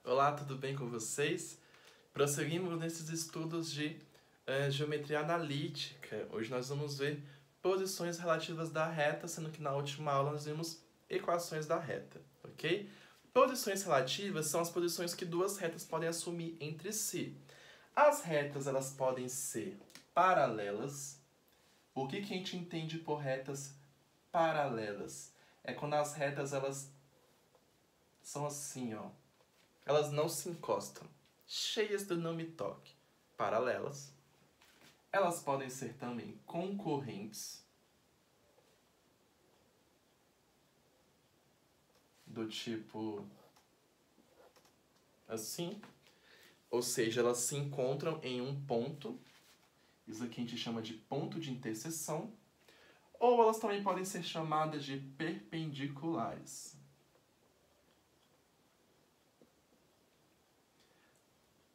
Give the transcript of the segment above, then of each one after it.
Olá, tudo bem com vocês? Prosseguimos nesses estudos de geometria analítica. Hoje nós vamos ver posições relativas da reta, sendo que na última aula nós vimos equações da reta, ok? Posições relativas são as posições que duas retas podem assumir entre si. As retas elas podem ser paralelas. O que a gente entende por retas paralelas? É quando as retas elas são assim, ó. Elas não se encostam, cheias do não me toque. Paralelas. Elas podem ser também concorrentes, do tipo assim, ou seja, elas se encontram em um ponto, isso aqui a gente chama de ponto de interseção, ou elas também podem ser chamadas de perpendiculares.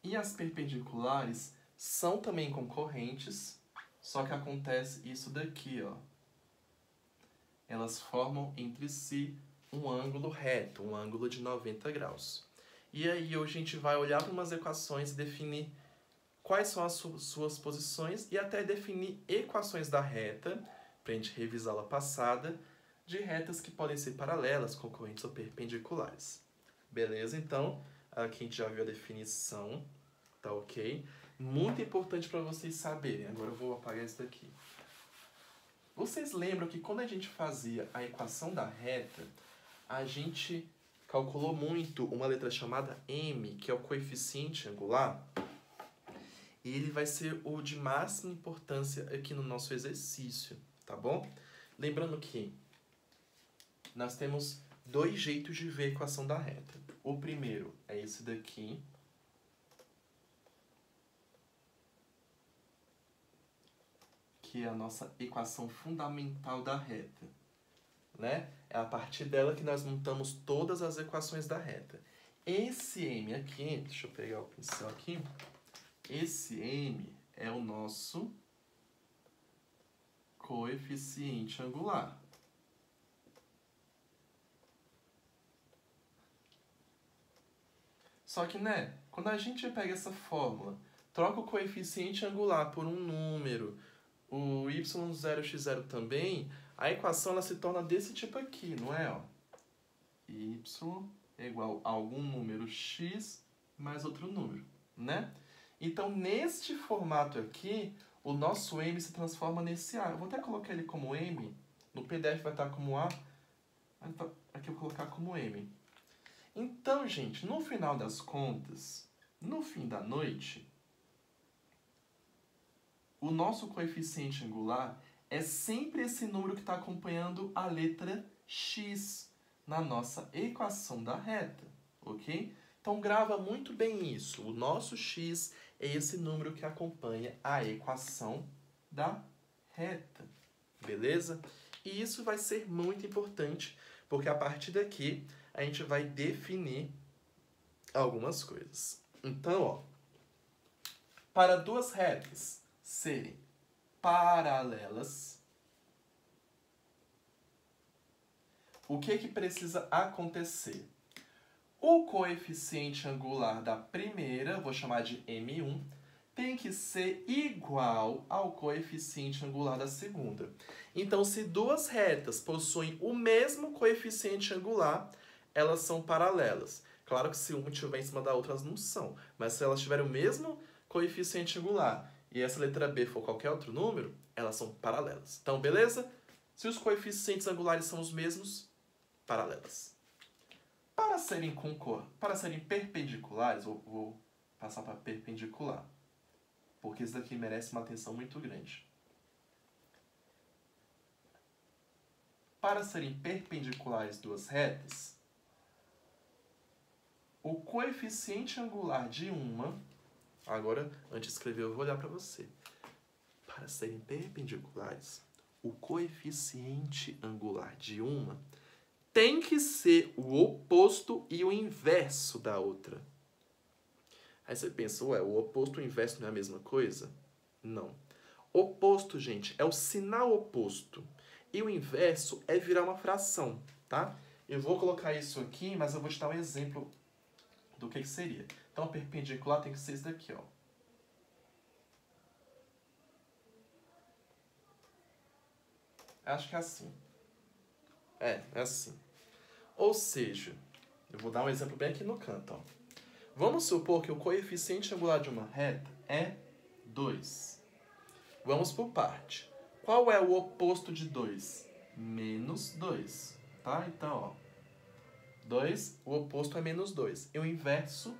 E as perpendiculares são também concorrentes, só que acontece isso daqui, ó. Elas formam entre si um ângulo reto, um ângulo de 90 graus. E aí hoje a gente vai olhar para umas equações e definir quais são as suas posições e até definir equações da reta, para a gente revisar a passada, de retas que podem ser paralelas, concorrentes ou perpendiculares. Beleza? Então, aqui a gente já viu a definição, tá ok? Muito importante para vocês saberem. Agora eu vou apagar isso daqui. Vocês lembram que quando a gente fazia a equação da reta, a gente calculou muito uma letra chamada m, que é o coeficiente angular, e ele vai ser o de máxima importância aqui no nosso exercício, tá bom? Lembrando que nós temos dois jeitos de ver a equação da reta. O primeiro é esse daqui, que é a nossa equação fundamental da reta, né? É a partir dela que nós montamos todas as equações da reta. Esse m aqui, deixa eu pegar o pincel aqui, esse m é o nosso coeficiente angular. Só que, né, quando a gente pega essa fórmula, troca o coeficiente angular por um número, o y0x0 também, a equação ela se torna desse tipo aqui, não é? Ó? Y é igual a algum número x mais outro número, né? Então, neste formato aqui, o nosso m se transforma nesse a. Eu vou até colocar ele como m, no PDF vai estar como a, aqui eu vou colocar como m. Então, gente, no final das contas, no fim da noite, o nosso coeficiente angular é sempre esse número que está acompanhando a letra x na nossa equação da reta, ok? Então, grava muito bem isso. O nosso x é esse número que acompanha a equação da reta, beleza? E isso vai ser muito importante, porque a partir daqui a gente vai definir algumas coisas. Então, ó, para duas retas serem paralelas, o que precisa acontecer? O coeficiente angular da primeira, vou chamar de M1, tem que ser igual ao coeficiente angular da segunda. Então, se duas retas possuem o mesmo coeficiente angular, elas são paralelas. Claro que se uma estiver em cima da outra, elas não são. Mas se elas tiverem o mesmo coeficiente angular e essa letra B for qualquer outro número, elas são paralelas. Então, beleza? Se os coeficientes angulares são os mesmos, paralelas. Para serem perpendiculares, vou passar para perpendicular, porque isso daqui merece uma atenção muito grande. Para serem perpendiculares duas retas, o coeficiente angular de uma... Agora, antes de escrever, eu vou olhar para você. Para serem perpendiculares, o coeficiente angular de uma tem que ser o oposto e o inverso da outra. Aí você pensa, ué, o oposto e o inverso não é a mesma coisa? Não. Oposto, gente, é o sinal oposto. E o inverso é virar uma fração, tá? Eu vou colocar isso aqui, mas eu vou te dar um exemplo do o que seria? Então, a perpendicular tem que ser isso daqui, ó. Acho que é assim. É assim. Ou seja, eu vou dar um exemplo bem aqui no canto, ó. Vamos supor que o coeficiente angular de uma reta é 2. Vamos por parte. Qual é o oposto de 2? Menos 2, tá? Então, ó, 2, o oposto é menos 2. E o inverso,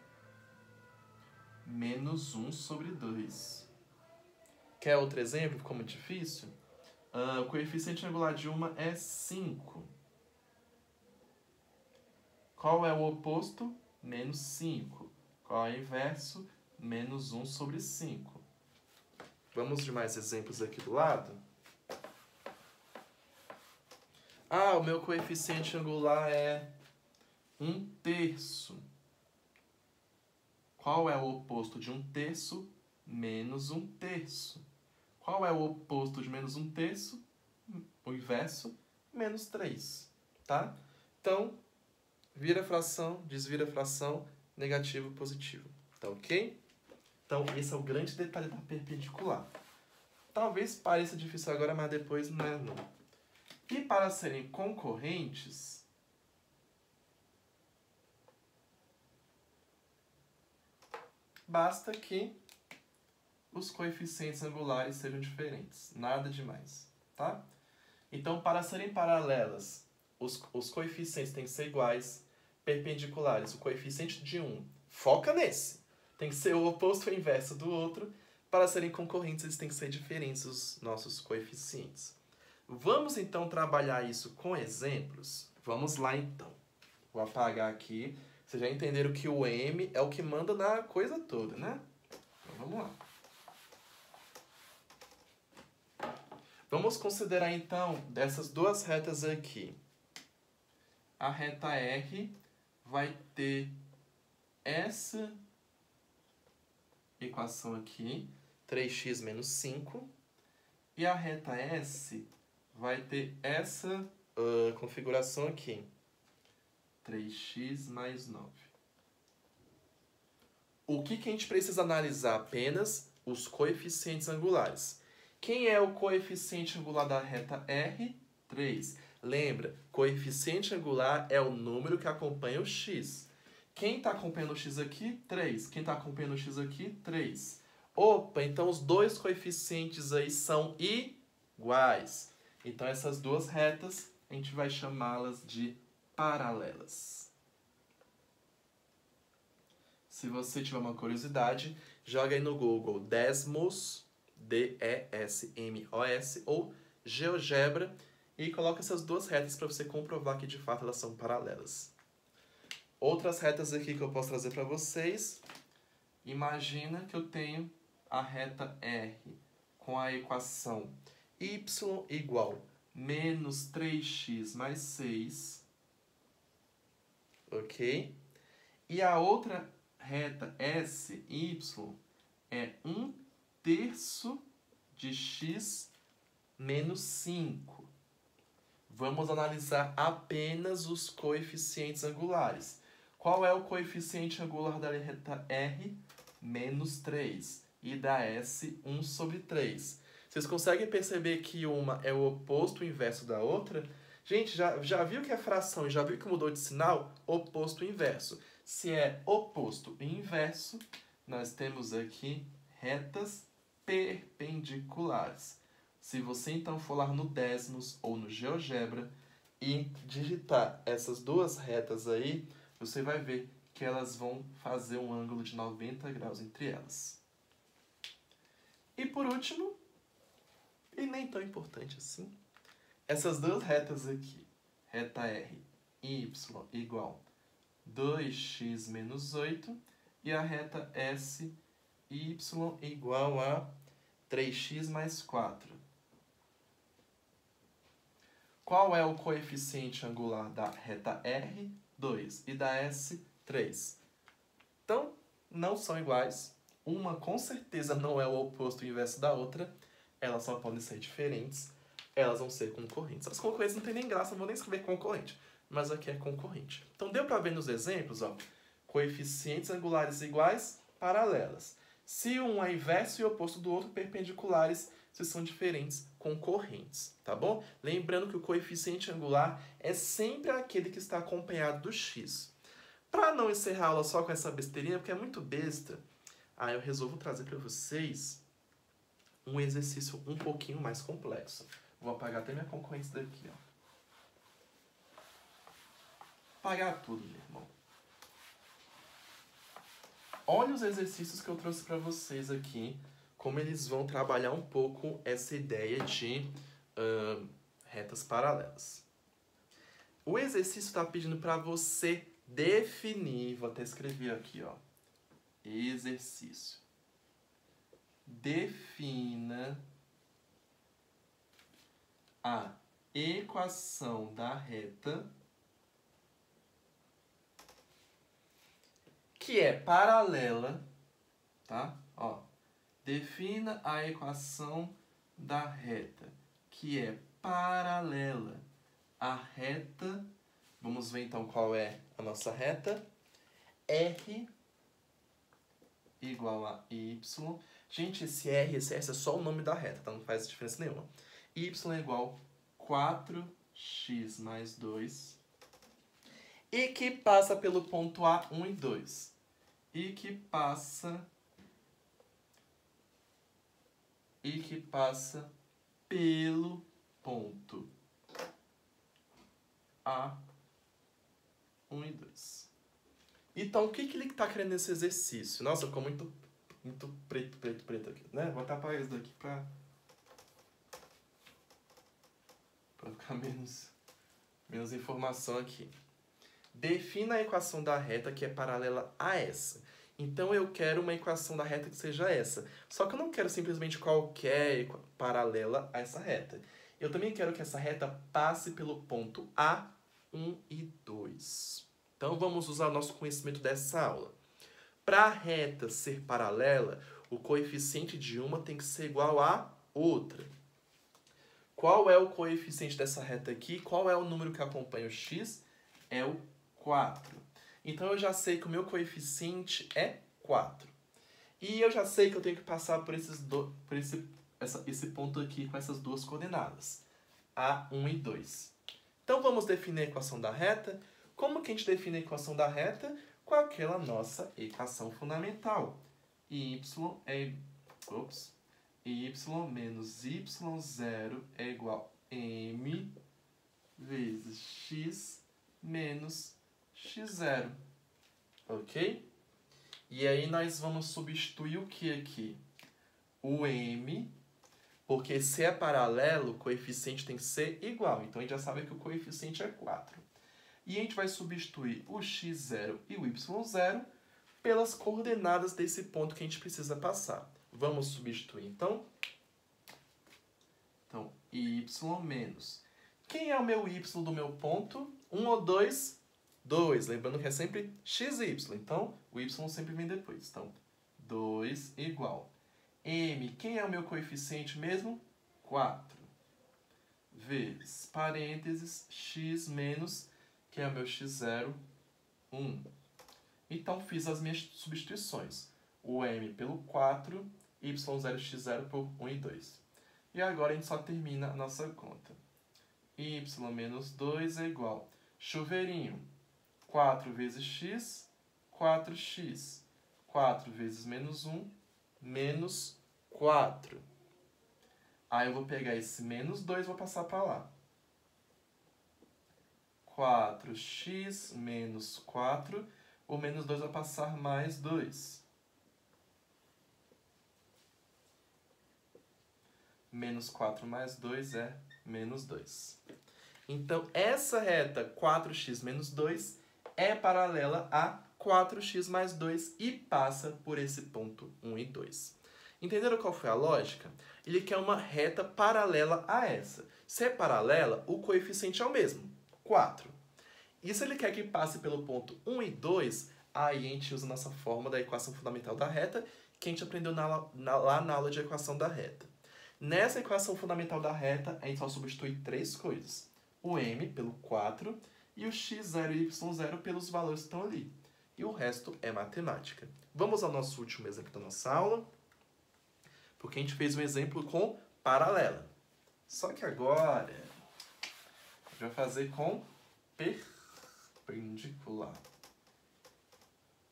menos 1 sobre 2. Quer outro exemplo? Ficou muito difícil? O coeficiente angular de uma é 5. Qual é o oposto? Menos 5. Qual é o inverso? Menos 1 sobre 5. Vamos de mais exemplos aqui do lado? O meu coeficiente angular é 1/3. Qual é o oposto de 1/3? Menos 1/3. Qual é o oposto de menos 1/3? O inverso, menos 3. Tá? Então, vira fração, desvira fração, negativo, positivo. Tá ok? Então, esse é o grande detalhe da perpendicular. Talvez pareça difícil agora, mas depois não é não. E para serem concorrentes, basta que os coeficientes angulares sejam diferentes. Nada demais, tá? Então, para serem paralelas, os coeficientes têm que ser iguais. Perpendiculares, o coeficiente de um, foca nesse. Tem que ser o oposto ou inverso do outro. Para serem concorrentes, eles têm que ser diferentes, os nossos coeficientes. Vamos, então, trabalhar isso com exemplos? Vamos lá, então. Vou apagar aqui. Vocês já entenderam que o M é o que manda na coisa toda, né? Então, vamos lá. Vamos considerar, então, dessas duas retas aqui. A reta R vai ter essa equação aqui, 3x menos 5. E a reta S vai ter essa configuração aqui, 3x mais 9. O que a gente precisa analisar? Apenas os coeficientes angulares. Quem é o coeficiente angular da reta R? 3. Lembra, coeficiente angular é o número que acompanha o x. Quem está acompanhando o x aqui? 3. Quem está acompanhando o x aqui? 3. Opa, então os dois coeficientes aí são iguais. Então essas duas retas, a gente vai chamá-las de paralelas. Se você tiver uma curiosidade, joga aí no Google Desmos, D-E-S-M-O-S, ou GeoGebra, e coloca essas duas retas para você comprovar que de fato elas são paralelas. Outras retas aqui que eu posso trazer para vocês. Imagina que eu tenho a reta R com a equação y igual menos 3x mais 6. Ok? E a outra reta S, y, é 1/3 de x menos 5. Vamos analisar apenas os coeficientes angulares. Qual é o coeficiente angular da reta R? Menos 3. E da S, 1 sobre 3. Vocês conseguem perceber que uma é o oposto, o inverso da outra? Gente, já viu que é fração e já viu que mudou de sinal? Oposto e inverso. Se é oposto e inverso, nós temos aqui retas perpendiculares. Se você então for lá no Desmos ou no GeoGebra e digitar essas duas retas aí, você vai ver que elas vão fazer um ângulo de 90 graus entre elas. E por último, e nem tão importante assim, essas duas retas aqui, reta R, y igual 2x menos 8, e a reta S, y igual a 3x mais 4. Qual é o coeficiente angular da reta R? 2. E da S? 3. Então, não são iguais. Uma, com certeza, não é o oposto e o inverso da outra. Elas só podem ser diferentes. Elas vão ser concorrentes. As concorrentes não tem nem graça, não vou nem escrever concorrente. Mas aqui é concorrente. Então, deu para ver nos exemplos, ó. Coeficientes angulares iguais, paralelas. Se um é inverso e oposto do outro, perpendiculares, se são diferentes, concorrentes, tá bom? Lembrando que o coeficiente angular é sempre aquele que está acompanhado do x. Para não encerrar a aula só com essa besteirinha, porque é muito besta, aí eu resolvo trazer para vocês um exercício um pouquinho mais complexo. Vou apagar até minha concorrente daqui, ó. Apagar tudo, meu irmão. Olha os exercícios que eu trouxe para vocês aqui, como eles vão trabalhar um pouco essa ideia de retas paralelas. O exercício está pedindo para você definir, vou até escrever aqui, ó. Exercício. Defina a equação da reta que é paralela, tá? Ó, defina a equação da reta que é paralela à reta. Vamos ver então qual é a nossa reta. R igual a Y. Gente, esse R, esse S é só o nome da reta, tá? Não faz diferença nenhuma. Y é igual a 4x mais 2. E que passa pelo ponto A, 1 e 2. E que passa pelo ponto A, 1 e 2. Então, o que ele está querendo nesse exercício? Nossa, ficou muito preto aqui, né? Vou tapar isso daqui para ficar menos informação aqui. Defina a equação da reta que é paralela a essa. Então, eu quero uma equação da reta que seja essa. Só que eu não quero simplesmente qualquer paralela a essa reta. Eu também quero que essa reta passe pelo ponto A, 1 e 2. Então, vamos usar o nosso conhecimento dessa aula. Para a reta ser paralela, o coeficiente de uma tem que ser igual a outra. Qual é o coeficiente dessa reta aqui? Qual é o número que acompanha o x? É o 4. Então, eu já sei que o meu coeficiente é 4. E eu já sei que eu tenho que passar por esse ponto aqui com essas duas coordenadas, A1 e 2. Então, vamos definir a equação da reta. Como que a gente define a equação da reta? Com aquela nossa equação fundamental. Y menos y0 é igual a m vezes x menos x0. Ok? E aí nós vamos substituir o que aqui? O m, porque se é paralelo, o coeficiente tem que ser igual. Então a gente já sabe que o coeficiente é 4. E a gente vai substituir o x0 e o y0 pelas coordenadas desse ponto que a gente precisa passar. Vamos substituir, então. Então, y menos. Quem é o meu y do meu ponto? 1 ou 2? 2. Lembrando que é sempre xy. Então, o y sempre vem depois. Então, 2 igual. M, quem é o meu coeficiente mesmo? 4. Vezes, parênteses, x menos, que é o meu x0, 1. Então, fiz as minhas substituições. O m pelo 4, y0, x0 por 1 e 2. E agora a gente só termina a nossa conta. Y menos 2 é igual. Chuveirinho. 4 vezes x, 4x. 4 vezes menos 1, menos 4. Aí eu vou pegar esse menos 2 e vou passar para lá. 4x menos 4. O menos 2 vai passar mais 2. Menos 4 mais 2 é menos 2. Então, essa reta 4x menos 2 é paralela a 4x mais 2 e passa por esse ponto 1 e 2. Entenderam qual foi a lógica? Ele quer uma reta paralela a essa. Se é paralela, o coeficiente é o mesmo, 4. E se ele quer que passe pelo ponto 1 e 2, aí a gente usa a nossa fórmula da equação fundamental da reta, que a gente aprendeu lá na aula de equação da reta. Nessa equação fundamental da reta, a gente só substitui 3 coisas. O m pelo 4 e o x0 e y0 pelos valores que estão ali. e o resto é matemática. Vamos ao nosso último exemplo da nossa aula, porque a gente fez um exemplo com paralela. Só que agora, a gente vai fazer com perpendicular.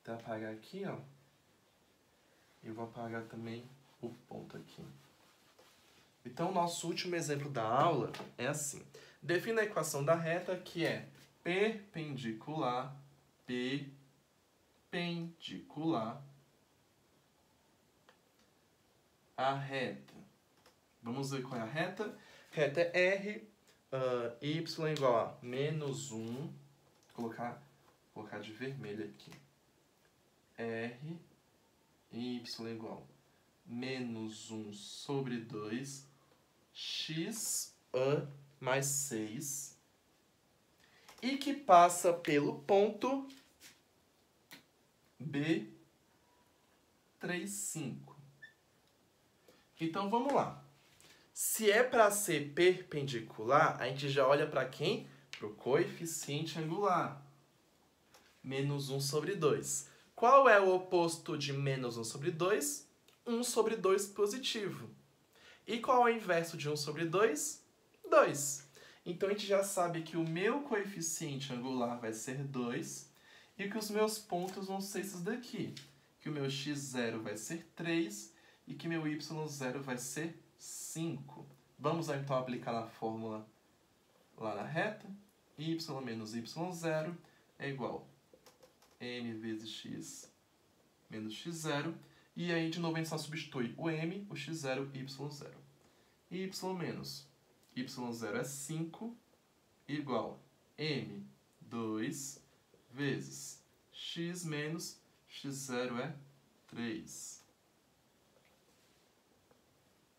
Vou apagar aqui, ó. E vou apagar também o ponto aqui. Então, o nosso último exemplo da aula é assim. Defina a equação da reta, que é perpendicular a reta. Vamos ver qual é a reta? Reta é R, y igual a menos 1. Vou colocar de vermelho aqui. R, y igual a menos 1 sobre 2, x mais 6, e que passa pelo ponto B, 3, 5. Então, vamos lá. Se é para ser perpendicular, a gente já olha para quem? Para o coeficiente angular. Menos 1 sobre 2. Qual é o oposto de menos 1 sobre 2? 1 sobre 2 positivo. E qual é o inverso de 1 sobre 2? 2. Então, a gente já sabe que o meu coeficiente angular vai ser 2 e que os meus pontos vão ser esses daqui. Que o meu x0 vai ser 3 e que meu y0 vai ser 5. Vamos então aplicar na fórmula lá na reta. Y menos y0 é igual a m vezes x menos x0. E aí, de novo, a gente só substitui o m, o x0 e y0. Y menos y0 é 5, igual a m, 2, vezes x menos x0 é 3.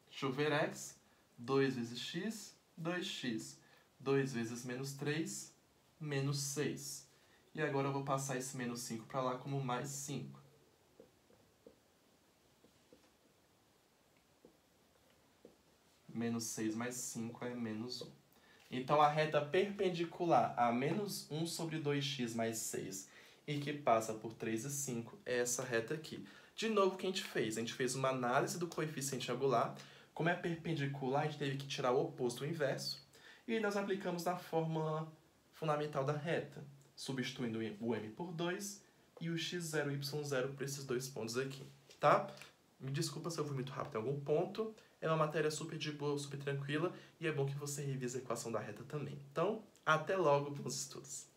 Deixa eu ver x. 2 vezes x, 2x. 2 vezes menos 3, menos 6. E agora eu vou passar esse menos 5 para lá como mais 5. Menos 6 mais 5 é menos 1. Então, a reta perpendicular a menos 1 sobre 2x mais 6 e que passa por 3 e 5 é essa reta aqui. De novo, o que a gente fez? A gente fez uma análise do coeficiente angular. Como é perpendicular, a gente teve que tirar o oposto, o inverso. E nós aplicamos na fórmula fundamental da reta, substituindo o m por 2 e o x0 e y0 por esses dois pontos aqui, tá? Me desculpa se eu fui muito rápido em algum ponto. É uma matéria super de boa, super tranquila, e é bom que você revise a equação da reta também. Então, até logo, bons estudos!